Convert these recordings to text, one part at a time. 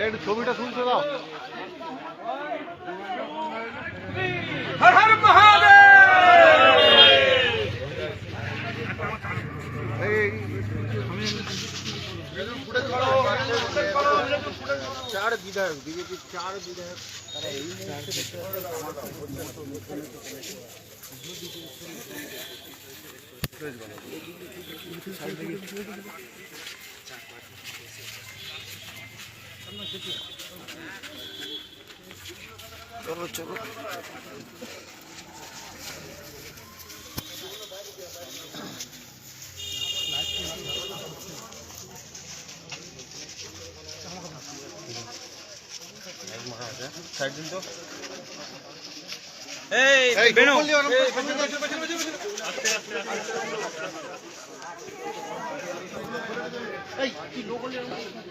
একটু ছবিটা তুলতে দাও। হর হর মহাদেব। चार विधायक बीजेपी 4 विधायक তারা এই মুহূর্তে দেখতে চলো চলো साइड दिन तो ए बेनो এই কি লোক বলি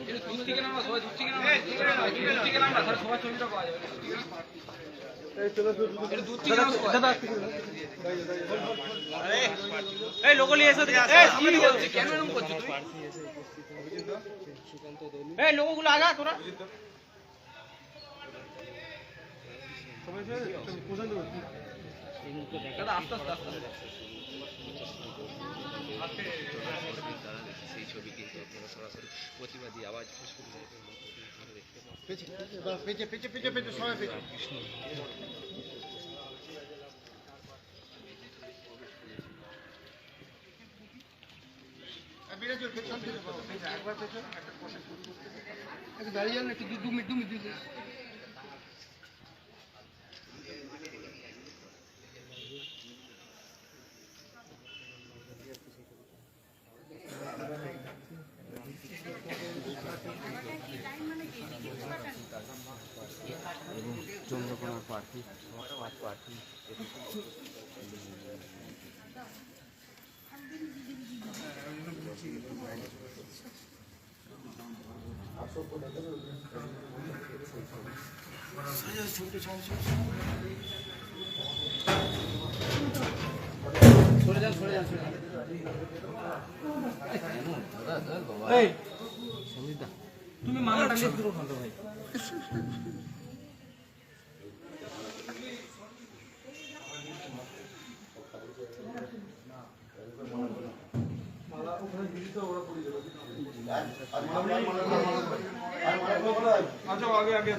এটা দূর থেকে নাও সবাই দূর থেকে নাও দূর থেকে নাও না সবাই ছবিটা পাওয়া যাবে এই চলো এটা দূর থেকে নাও দাদা আরে এই লোক নিয়ে এসো এই সামনে বলছি কেন এরকম করছিস তুই এই লোকগুলো আগা তোরা দাদা আস্তে আস্তে আস্তে সেই ছবি কিন্তু আপনারা সরাসরি প্রতিবাদী আওয়াজ পেছে পেছে পেছে পেছে সবাই পেছে একবার পেছন একটা দাঁড়িয়ে যান একটু 2 মিনিট চন্দ্রকোনার প্রার্থী 5 প্রার্থী সরে যান তুমি মালাটা নিয়ে দূর হতো ভাই अच्छा आगे आगे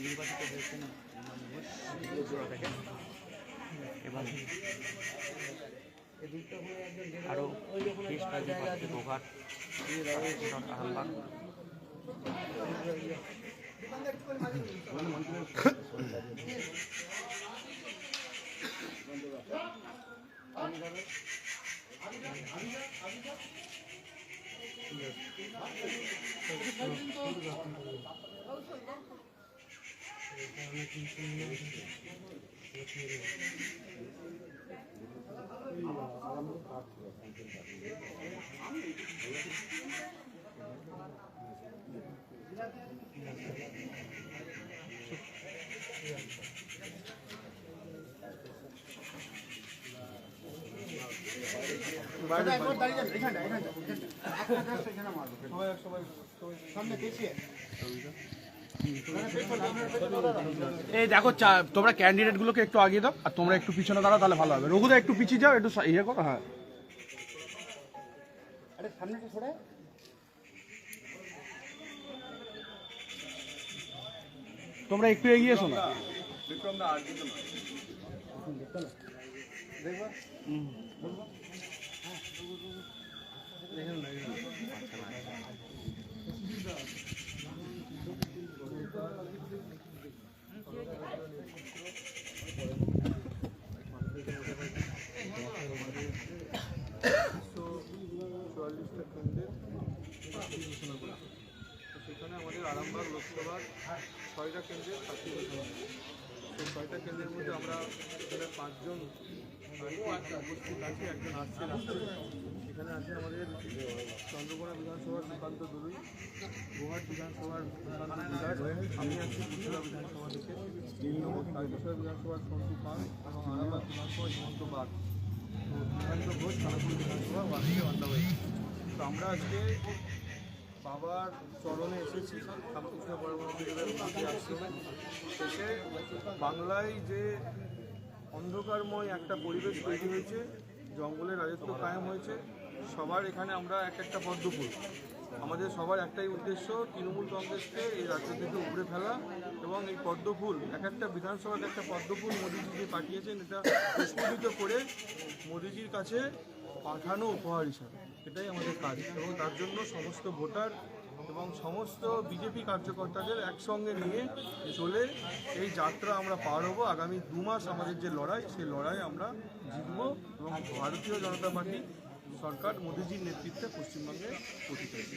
নির্বাচিত হয়েছেন এবং আরও বেশ কয়েকটি প্রভাব আহ্বান এই দেখো তোমরা ক্যান্ডিডেট গুলোকে একটু আগিয়ে দাও আর তোমরা একটু পিছনে দাঁড়াও, তাহলে ভালো হবে। রঘুদা একটু পিছিয়ে যাও, একটু ইয়ে করো। হ্যাঁ, তোমরা একটু এগিয়ে এসো না। সেখানে আমাদের আরামবাগ লোকসভার 6টা কেন্দ্রের প্রার্থী ঘোষণা হয়। সেই 6টা কেন্দ্রের মধ্যে আমরা এখানে 5 জন উপস্থিত আছি, একজন আসছেন। এখানে আছে আমাদের চন্দ্রকোনা বিধানসভার সুকান্ত দলুই, গোহাট বিধানসভার প্রশান্ত বিলাস, আমি আছি পুরুলিয়া বিধানসভা থেকে, তারকেশ্বর বিধানসভার সন্তু পাল এবং আরামবাগ বিধানসভার হিমন্ত বাগ, বিধান্ত ঘোষ কালাপুর বিধানসভা বান্দাবাড়ি। তো আমরা আজকে বাবার চরণে এসেছি, রামকৃষ্ণ পরমহংসদেবের মধ্যে আশ্রমে এসে বাংলায় যে অন্ধকারময় একটা পরিবেশ তৈরি হয়েছে, জঙ্গলের রাজত্ব কায়েম হয়েছে, সবার এখানে আমরা একটা পদ্মফুল, আমাদের সবার একটাই উদ্দেশ্য তৃণমূল কংগ্রেসকে এই রাজ্য থেকে উপড়ে ফেলা, এবং এই পদ্মফুল একটা বিধানসভাতে একটা পদ্মফুল মোদিজি যে পাঠিয়েছেন এটা পুষ্পিত করে মোদিজির কাছে পাঠানো উপহার হিসাবে, এটাই আমাদের কাজ। এবং তার জন্য সমস্ত ভোটার এবং সমস্ত বিজেপি কার্যকর্তাদের একসঙ্গে নিয়ে চলে এই যাত্রা আমরা পার হবো। আগামী 2 মাস আমাদের যে লড়াই, সেই লড়াই আমরা জিতবো এবং ভারতীয় জনতা পার্টি সরকার মোদিজির নেতৃত্বে পশ্চিমবঙ্গে গঠিত হয়েছে।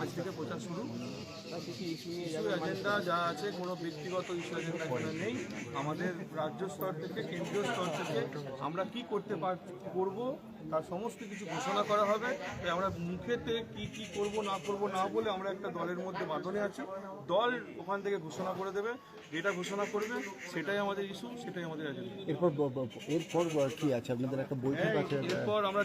আজ থেকে প্রচার শুরু। ইস্যু এজেন্ডা যা আছে কোনো ব্যক্তিগত ইস্যু এজেন্ডা এখানে নেই। আমাদের রাজ্য স্তর থেকে কেন্দ্রীয় স্তর থেকে আমরা কি করব তার সমস্ত কিছু ঘোষণা করা হবে। তাই আমরা মুখেতে কি করব না বলে আমরা একটা দলের মধ্যে বাঁধনে আছি, দল ওখান থেকে ঘোষণা করে দেবে, যেটা ঘোষণা করবে সেটাই আমাদের ইস্যু, সেটাই আমাদের এজেন্ডা। এরপর কি আছে আপনাদের একটা বৈঠক আছে? এরপর আমরা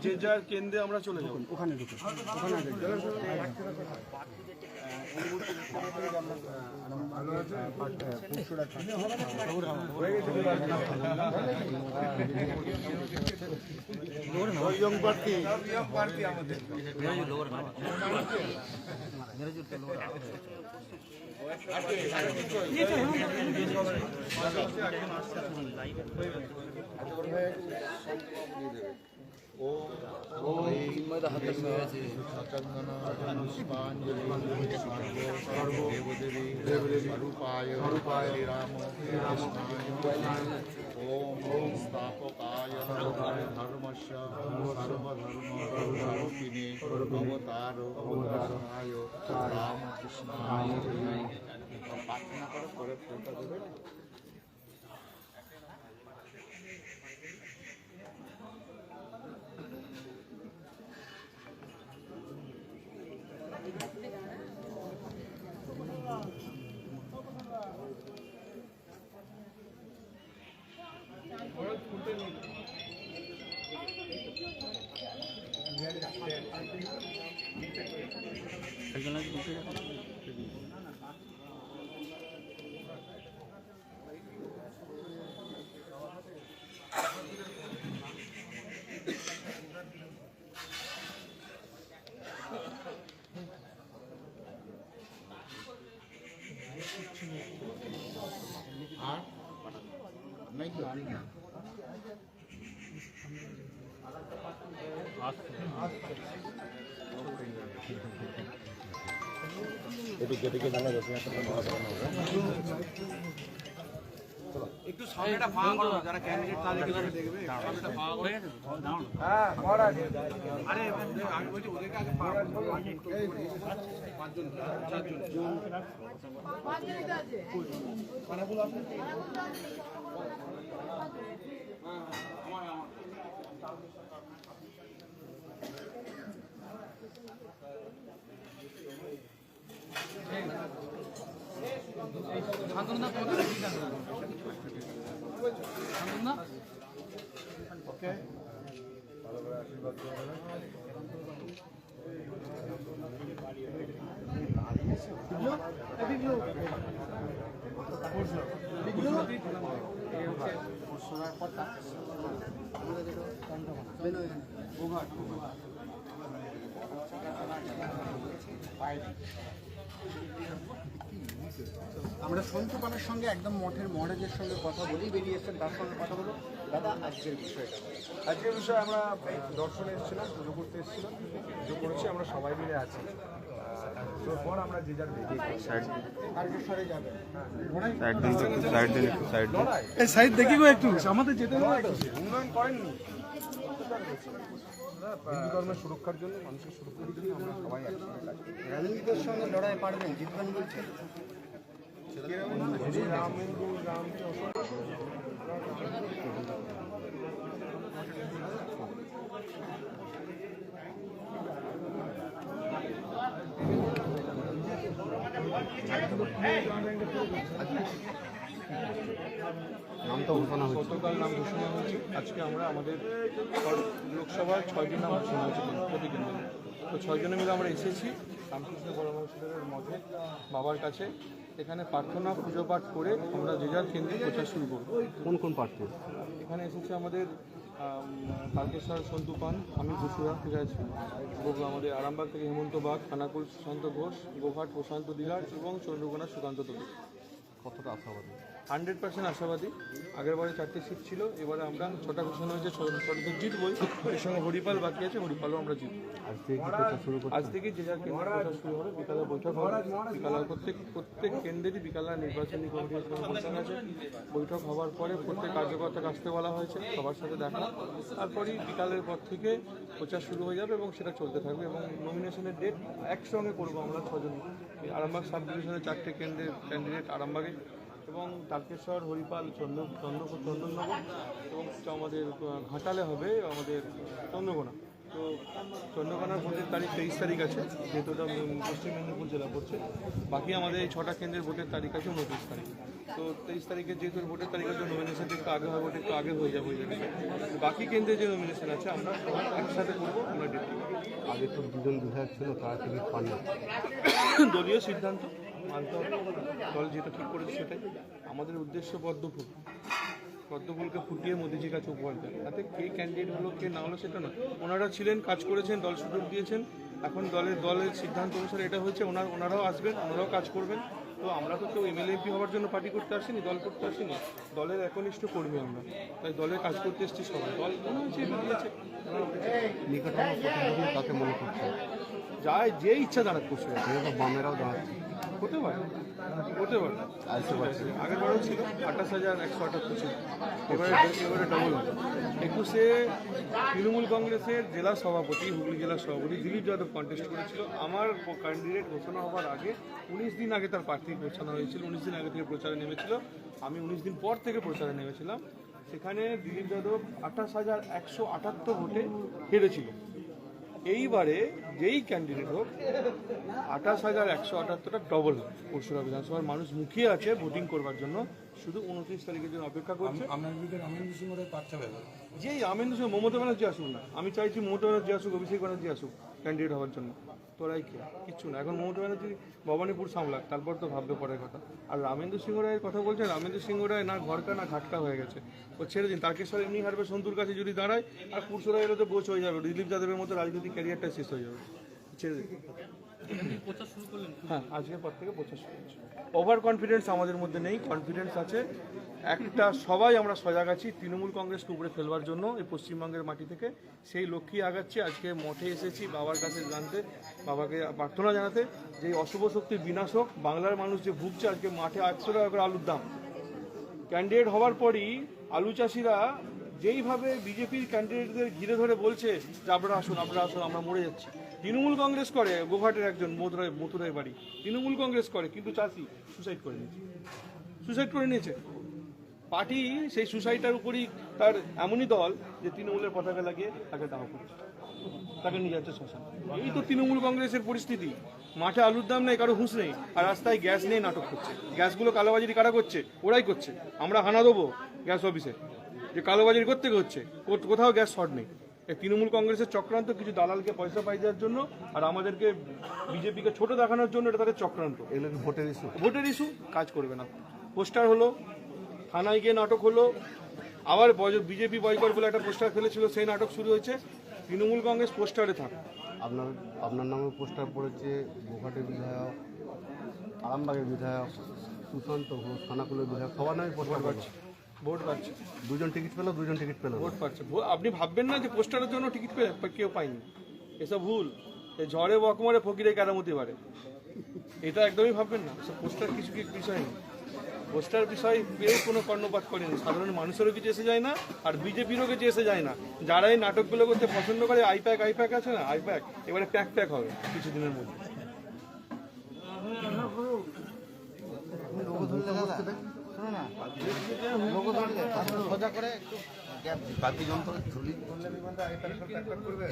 যে যার কেন্দ্রে আমরা চলে যাবো। ওখানে ঢুকে ওখানে ओम स्थापकाय धर्मस्य सर्वधर्मस्वरूपिणे अवताराय रामकृष्णाय प्रार्थना করে ফোনটা দেবে। একটু সামনেটা ফাঁকা করো, যারা ক্যান্ডিডেট তাদেরকে দেখবে সামনেটা ফাঁকা করে। আরে আমি বলছি ওদেরকে আগে ফাঁকা করো। 5 জন 4 জন শান্তনুদা কত শান্তনুদা আমরা সন্তুপানের সঙ্গে একদম মঠের মহারাজের সঙ্গে কথা বলি, বেরিয়ে এসছেন তার সঙ্গে কথা বলো। দাদা, আজকের বিষয়টা আজকের বিষয়ে আমরা দর্শনে এসেছিলাম, পুজো করতে এসেছিলাম, পুজো করেছি, আমরা সবাই মিলে আছি। পুজোর পর আমরা যে যার তারকেশ্বরে যাবেন। এই সাইড দেখি গো একটু, আমাদের যেতে হবে একটু। উন্নয়ন করেননি। হিন্দু ধর্মের সুরক্ষার জন্য, মানুষের সুরক্ষার জন্য আমরা সবাই একসঙ্গে কাজ করি। রাজনীতির সঙ্গে লড়াই পারবেন, জিতবেন বলছেন। রাম হিন্দু রাম গতকাল নাম ঘোষণা হয়েছে। আজকে আমরা আমাদের লোকসভার 6টি নাম ঘোষণা হয়েছে প্রতি কেন্দ্রে। তো 6 জনে মিলে আমরা এসেছি রামকৃষ্ণ পরমহংসদেবের মঠে বাবার কাছে। এখানে প্রার্থনা পুজো পাঠ করে আমরা যে যার কেন্দ্রে প্রচার শুরু করব। কোন কোন প্রার্থী? এখানে এসেছে আমাদের তারকেশ্বর সন্তু পান, আমি বসুরা থেকে আছি, আমাদের আরামবাগ থেকে হেমন্ত বাগ, খানাকুল সুশান্ত ঘোষ, গোঘাট প্রশান্ত দিলার এবং চন্দ্রকোনা সুকান্ত তবি। কতটা আশাবাদী? 100% আশাবাদী। আগের বারে 4টে সিট ছিল, এবারে আমরা 6টা ঘোষণা হয়েছে, 6টা জিতবই। এর সঙ্গে হরিপাল বাকি আছে, হরিপালও আমরা জিতব। আজ থেকে যে যার কেন্দ্রে প্রচার শুরু হবে, বিকালে বৈঠক হবে। বিকালে প্রত্যেক কেন্দ্রেরই বিকালে নির্বাচনী কমিটির সঙ্গে বৈঠক আছে। বৈঠক হওয়ার পরে প্রত্যেক কার্যকর্তাকে আসতে বলা হয়েছে, সবার সাথে দেখা। তারপরেই বিকালের পর থেকে প্রচার শুরু হয়ে যাবে এবং সেটা চলতে থাকবে। এবং নমিনেশনের ডেট একসঙ্গে করবো আমরা 6 জন। আরামবাগ সাব ডিভিশনের 4টে কেন্দ্রের ক্যান্ডিডেট আরামবাগে, এবং তারকেশ্বর, হরিপাল, চন্দননগর এবং আমাদের ঘাটালে হবে আমাদের চন্দ্রকোনা। তো চন্দ্রকোনার ভোটের তারিখ 23 তারিখ আছে, যেহেতু ওটা পশ্চিম মেদিনীপুর জেলা পড়ছে। বাকি আমাদের এই 6টা কেন্দ্রের ভোটের তারিখ আছে 29 তারিখ। তো 23 তারিখে যেহেতু ভোটের তারিখ আছে, নমিনেশনটা একটু আগে হবে, একটু আগে হয়ে যাবে ওই জায়গায়। বাকি কেন্দ্রে যে নমিনেশন আছে আমরা সবাই একসাথে করবো, আমরা ডেট আগে তো দুজন বিধায়ক ছিল, তারা টিকিট পাননি। দলীয় সিদ্ধান্ত মানতে হবে, দল যেটা ঠিক করেছে সেটাই। আমাদের উদ্দেশ্য পদ্মফুলকে ফুটিয়ে মোদিজির কাছে উপহার দেয়। তাতে কে ক্যান্ডিডেট হলো কে না হলো সেটা না, ওনারা ছিলেন, কাজ করেছেন, দল সুযোগ দিয়েছেন। এখন দলের সিদ্ধান্ত অনুসারে এটা হয়েছে, ওনারাও আসবেন, ওনারাও কাজ করবেন। তো আমরা তো কেউ এমএলএ এমপি হওয়ার জন্য পার্টি করতে আসিনি, দল করতে আসিনি, দলের একনিষ্ঠ কর্মী আমরা। তাই দলের কাজ করতে এসেছি সবাই। দল মনে হচ্ছে দিয়েছে, নিকটতম প্রতিনিধি কাকে মনে করছে? যায় যে ইচ্ছা দাঁড়াত করছে, বামেরাও দাঁড়াচ্ছে। হতে পারে। আগের বারও ছিল 28,178 ছিল, এবারে ডবল হবে। 21-এ তৃণমূল কংগ্রেসের জেলা সভাপতি, হুগলি জেলার সভাপতি দিলীপ যাদব কন্টেস্ট করেছিল। আমার ক্যান্ডিডেট ঘোষণা হওয়ার আগে 19 দিন আগে তার প্রার্থী ঘোষণা হয়েছিল, 19 দিন আগে থেকে প্রচারে নেমেছিল। আমি 19 দিন পর থেকে প্রচারে নেমেছিলাম। সেখানে দিলীপ যাদব 28,178 ভোটে হেরেছিল। এইবারে যেই ক্যান্ডিডেট হোক 28,178টা ডবল হবে। পরশুরা বিধানসভার মানুষ মুখিয়ে আছে ভোটিং করবার জন্য, শুধু 29 তারিখের জন্য অপেক্ষা করছে। যেই আমেন্দ্র সিংহ, মমতা ব্যানার্জি আসুক না, আমি চাইছি মমতা ব্যানার্জি আসুক, অভিষেক ব্যানার্জি আসুক ক্যান্ডিডেট হওয়ার জন্য। তোরাই কে? কিচ্ছু না। এখন মমতা ব্যানার্জি ভবানীপুর সামলাক, তারপর তো ভাববে পরের কথা। আর রামেন্দ্র সিংহ রায়ের কথা বলছে, রামেন্দ্র সিংহ রায় না ঘরকা না ঘাটকা হয়ে গেছে, ও ছেড়ে দিন। তারকেশ্বর এমনি হারবে সন্তুর কাছে যদি দাঁড়ায়, আর পুরসুরা এলে তো বোঝ হয়ে যাবে, দিলীপ যাদবের মতো রাজনৈতিক ক্যারিয়ারটা শেষ হয়ে যাবে, ছেড়ে দিন। হ্যাঁ, আজকের পর থেকে প্রচার শুরু হচ্ছে। ওভার কনফিডেন্স আমাদের মধ্যে নেই, কনফিডেন্স আছে একটা। সবাই আমরা সজাগ আছি তৃণমূল কংগ্রেসকে উপরে ফেলবার জন্য এই পশ্চিমবঙ্গের মাটি থেকে। সেই লক্ষ্যে আগাচ্ছি। আজকে মঠে এসেছি বাবার কাছে জানতে, বাবাকে প্রার্থনা জানাতে যে অশুভ শক্তির বিনাশ হোক। বাংলার মানুষ যে ভুগছে, আজকে মাঠে 800 টাকা করে আলুর দাম। ক্যান্ডিডেট হওয়ার পরই আলু চাষিরা যেইভাবে বিজেপির ক্যান্ডিডেটদের ঘিরে ধরে বলছে যে আপনারা আসুন, আমরা মরে যাচ্ছি। তৃণমূল কংগ্রেস করে, গোঘাটের একজন মথুরায় বাড়ি, তৃণমূল কংগ্রেস করে, কিন্তু চাষি সুসাইড করে নিচ্ছে। সুসাইড করে নিয়েছে। পার্টি সেই সুসাইডটার উপরই তার এমনই দল যে তৃণমূলের পতাকা লাগিয়ে তাকে দাহ করেছে, তাকে নিয়ে যাচ্ছে শ্মশান। এই তো তৃণমূল কংগ্রেসের পরিস্থিতি। মাঠে আলুর দাম নেই, কারো হুঁশ নেই, আর রাস্তায় গ্যাস নিয়ে নাটক করছে। গ্যাসগুলো কালোবাজারি কারা করছে? ওরাই করছে। আমরা হানা দেবো গ্যাস অফিসে যে কালোবাজারি করতে হচ্ছে, কোথাও গ্যাস শর্ট নেই। এই তৃণমূল কংগ্রেসের চক্রান্ত, কিছু দালালকে পয়সা পাই দেওয়ার জন্য আর আমাদেরকে বিজেপিকে ছোট দেখানোর জন্য, এটা তাদের চক্রান্ত। এগুলো ভোটের ইস্যু। ভোটের ইস্যু কাজ করবে না। পোস্টার হলো, থানায় গিয়ে নাটক হলো, আবার বিজেপি বয়কট বলে একটা পোস্টার ফেলেছিল, সেই নাটক শুরু হয়েছে। তৃণমূল কংগ্রেস পোস্টারে থাক। আপনার নামে পোস্টার পড়েছে, গোঘাটের বিধায়ক, আরামবাগের বিধায়ক, সুশান্ত ঘোষ, খানাকুলের বিধায়ক, সবার নামে পোস্টার পাচ্ছে। ভোট পাচ্ছে, দুজন টিকিট পেল, দুজন টিকিট পেল। ভোট পাচ্ছে। আপনি ভাববেন না যে পোস্টারের জন্য টিকিট কেউ পায়নি, এসব ভুল। এই ঝড়ে বকমরে ফকিরে কেরামতি বাড়ে, এটা একদমই ভাববেন না। সব পোস্টার কিছু বিষয় নেই। পোস্টার বিষয় কেউ কোনো কর্ণপাত করেনি, সাধারণ মানুষেরও কিছু এসে যায় না, আর বিজেপিরও কিছু এসে যায় না। যারা এই নাটকগুলো করতে পছন্দ করে, আইপ্যাক আছে না, আইপ্যাক এবারে প্যাক হবে কিছুদিনের মধ্যে। সোজা করে একটু বাতি যন্ত্র ঝুলি করলে বিমানটা আগে করবে।